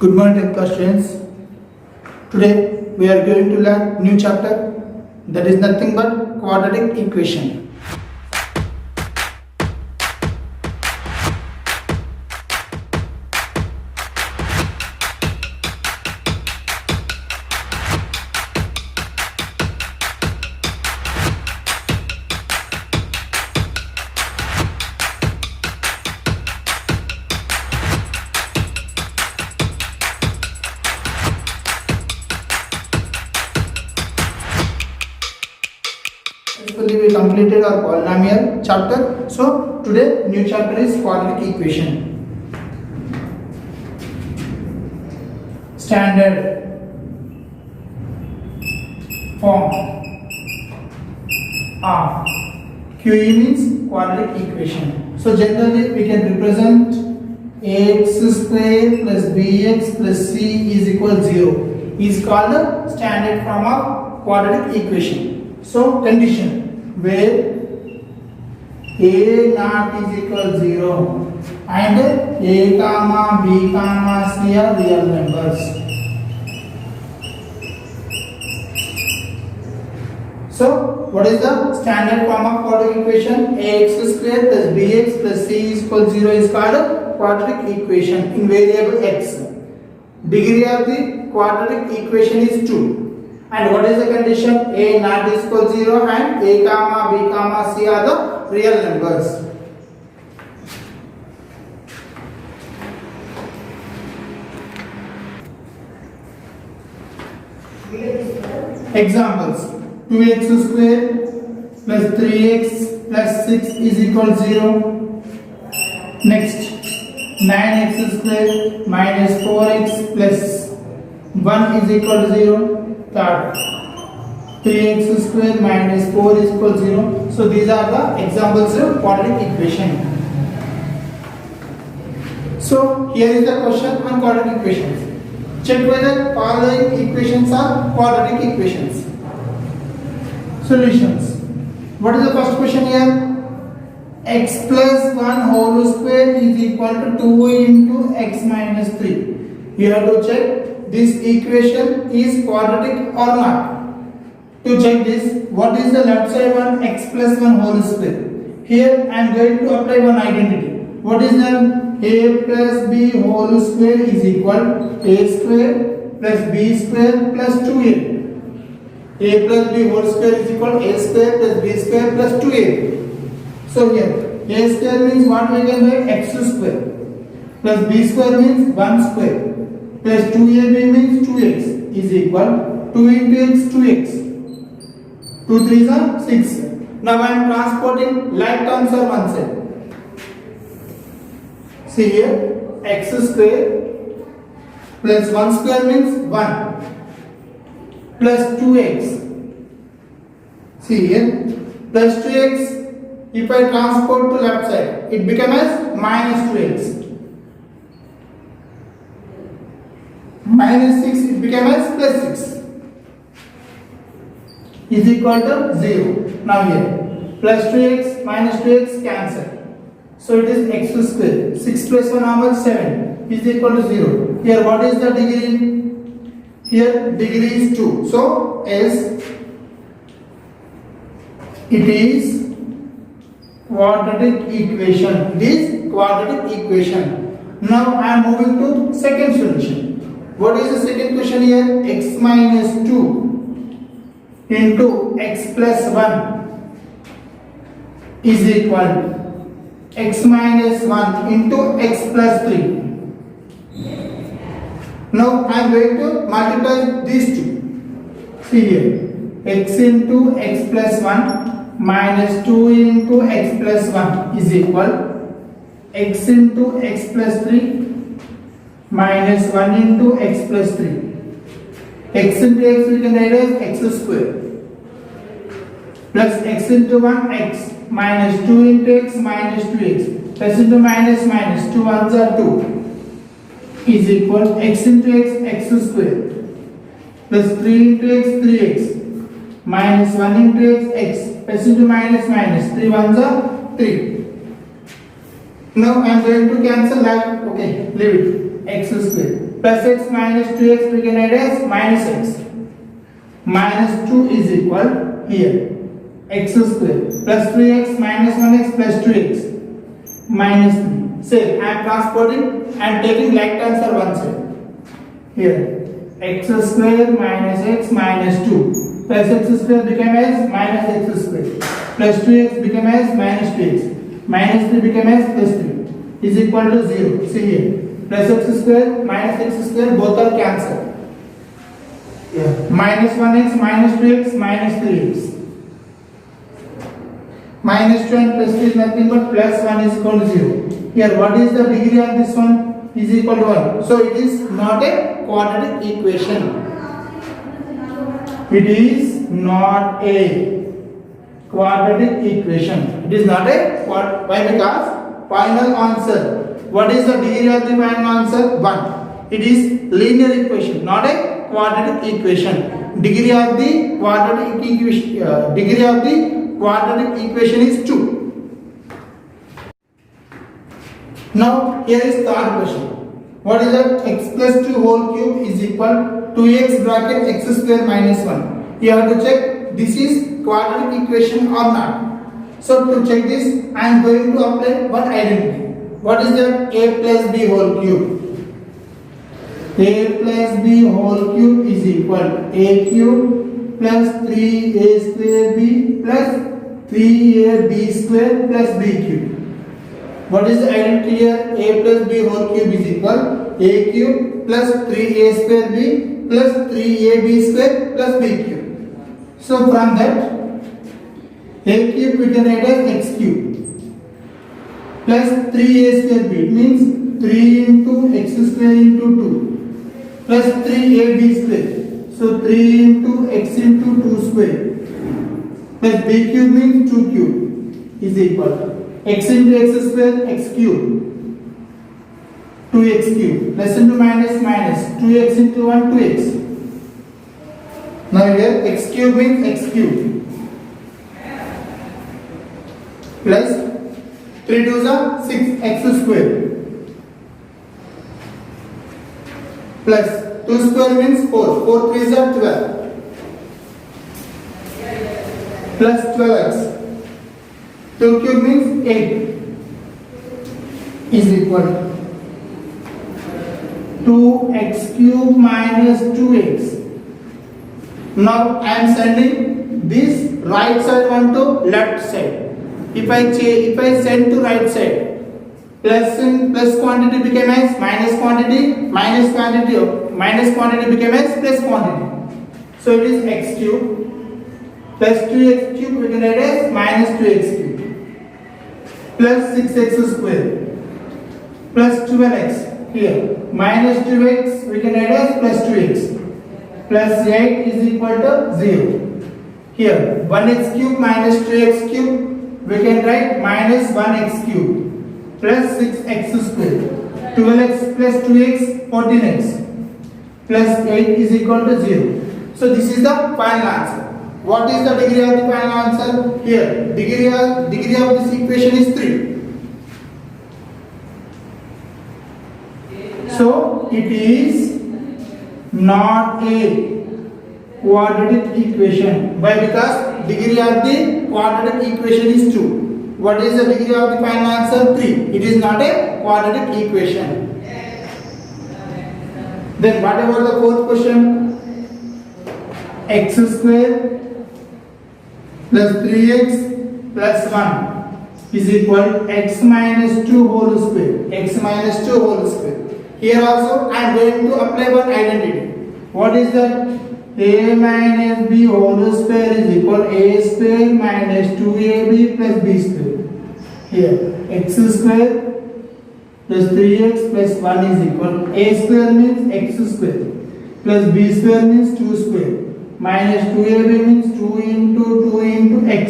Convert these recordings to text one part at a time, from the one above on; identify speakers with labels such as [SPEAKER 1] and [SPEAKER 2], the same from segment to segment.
[SPEAKER 1] Good morning, 10th class students. Today we are going to learn new chapter that is nothing but quadratic equation. Successfully we completed our polynomial chapter. So today new chapter is quadratic equation. Standard form of QE means quadratic equation. So generally we can represent ax square plus bx plus c is equal 0 is called the standard form of quadratic equation. So condition where a naught is equal 0 and a comma b comma c are real numbers. So what is the standard form of quadratic equation? Ax square plus bx plus c is equal 0 is called a quadratic equation in variable x. Degree of the quadratic equation is 2. And what is the condition? A naught is equal 0 and a comma b comma c are the real numbers. Examples: 2x square plus 3x plus 6 is equal 0. Next, 9x square minus 4x plus 1 is equal to 0. Third, 3x square minus 4 is equal to 0. So these are the examples of quadratic equation. So here is the question on quadratic equations. Check whether following equations are quadratic equations. Solutions. What is the first question here? X plus 1 whole square is equal to 2 into x minus 3. You have to check this equation is quadratic or not. To check this, what is the left side one? X plus 1 whole square. Here I am going to apply one identity. What is the a plus b whole square is equal a square plus b square plus 2a. A plus b whole square is equal a square plus b square plus 2a. So here a square means what we can write? X square plus b square means 1 square plus 2ab means 2x is equal 2 into x 2x. 2 3s are 6. Now I am transporting like terms on one side. See here, x square plus 1 square means 1 plus 2x. See here, plus 2x. If I transport to left side, it becomes as minus 2x. Minus 6, it becomes as plus 6 is equal to 0. Now here, plus 2x minus 2x cancel. So it is x square. 6 plus 1 how much? 7 is equal to 0. Here what is the degree? Here degree is 2. So as it is quadratic equation. It is quadratic equation. Now I am moving to second solution. What is the second question here? X minus 2 into x plus 1 is equal to x minus 1 into x plus 3. Now I am going to multiply these two. See here, x into x plus 1 minus 2 into x plus 1 is equal x into x plus 3 minus 1 into x plus 3. X into x we can write as x square plus x into 1 x minus 2 into x minus 2x plus into minus minus 2 ones are 2 is equal x into x square plus 3 into x 3x minus 1 into x plus into minus minus 3 ones are 3. Now I am going to cancel that. Okay, leave it. X square plus x minus 2x we can write as minus x. Minus 2 is equal here x square plus 3x minus 1x plus 2x minus 3. Say I am transporting and taking like terms are one side. Here x square minus x minus 2 plus x square became as minus x square plus 2x became as minus 2x minus 3 became as plus 3 is equal to 0. See here plus x square minus x square both are cancelled. Minus 1x minus 2x minus 3x minus 2 and plus 3 is nothing but plus 1 is equal to 0. Here what is the degree of this one is equal to 1. So it is not a quadratic equation. It is not a quadratic equation. It is not a why? Because final answer. What is the degree of the final answer? 1. It is linear equation, not a quadratic equation. Degree of the quadratic equation is 2. Now here is third question. What is that? X plus 2 whole cube is equal to x bracket x square minus 1. You have to check this is quadratic equation or not. So to check this I am going to apply one identity. What is that? A plus b whole cube. A plus b whole cube is equal a cube plus 3a square b plus 3ab square plus b cube. What is the identity here? A plus b whole cube is equal a cube plus 3a square b plus 3ab square plus b cube. So from that a cube we can write as x cube plus 3a square b. It means 3 into x square into 2 plus 3ab square. So 3 into x into 2 square plus b cube means 2 cube is equal x into x square x cube 2x cube plus into minus minus 2x into 1 2x. Now here x cube means x cube plus 3 2s are 6 x square plus 2 square means 4 4 3s are 12 plus 12x 2 cube means 8 is equal to x cube minus 2x. Now I am sending this right side one to left side. If I send to right side, plus quantity became as minus quantity became as plus quantity. So it is x cube plus 2x cube we can write as minus 2x cube plus 6x square plus 12x here minus 2x we can write as plus 2x plus 8 is equal to 0. Here 1x cube minus 2x cube we can write minus 1x cube plus 6x square 12x plus 2x 14x plus 8 is equal to 0. So this is the final answer. What is the degree of the final answer? Here degree of this equation is 3. So it is not a quadratic equation. Why? Because degree of the quadratic equation is 2. What is the degree of the final answer? 3. It is not a quadratic equation. Then what about the fourth question? X square plus 3x plus 1 is equal x minus 2 whole square. X minus 2 whole square. Here also I am going to apply one identity. What is that? A minus b whole square is equal a square minus 2ab plus b square. Here x square plus 3x plus 1 is equal a square means x square plus b square means 2 square minus 2ab means 2 into x.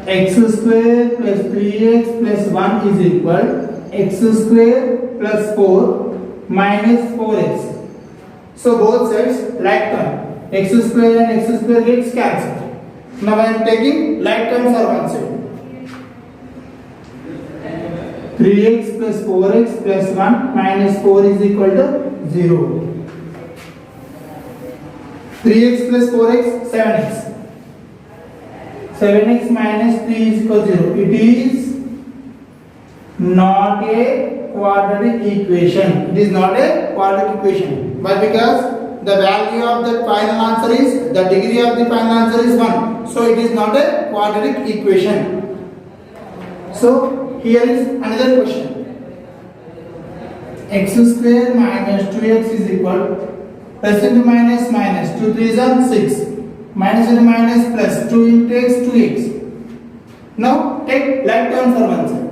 [SPEAKER 1] X square plus 3x plus 1 is equal x square plus 4 minus 4x. So both sides like term x square and x square gets cancelled. Now I am taking like terms are one side. 3x plus 4x plus 1 minus 4 is equal to 0. 3x plus 4x, 7x. 7x minus 3 is equal to 0. It is not a quadratic equation. It is not a quadratic equation. Why? Because the value of the final answer is, the degree of the final answer is 1. So it is not a quadratic equation. So here is another question. X square minus 2x is equal, plus into minus minus, 2 3s are 6, minus into minus plus, 2 into x, 2x. Now take like term for one side.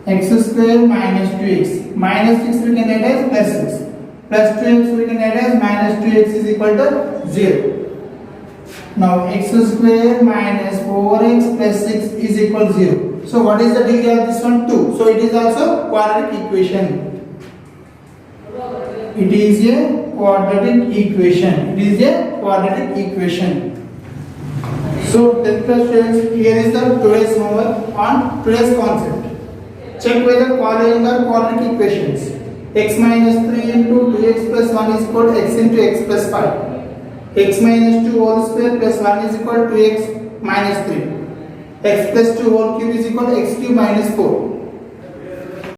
[SPEAKER 1] X square minus 2x, minus 6 we can add as plus 6, plus 2x we can add as minus 2x is equal to 0. Now x square minus 4x plus 6 is equal to 0. So what is the degree of this one? 2. So it is also quadratic equation. It is a quadratic equation. It is a quadratic equation. So 10th class students, here is the today's homework on today's concept. Check whether following are quadratic equations. X minus 3 into 2x plus 1 is equal to x into x plus 5. X minus 2 whole square plus 1 is equal to x minus 3. X plus 2 whole cube is equal to x cube minus 4.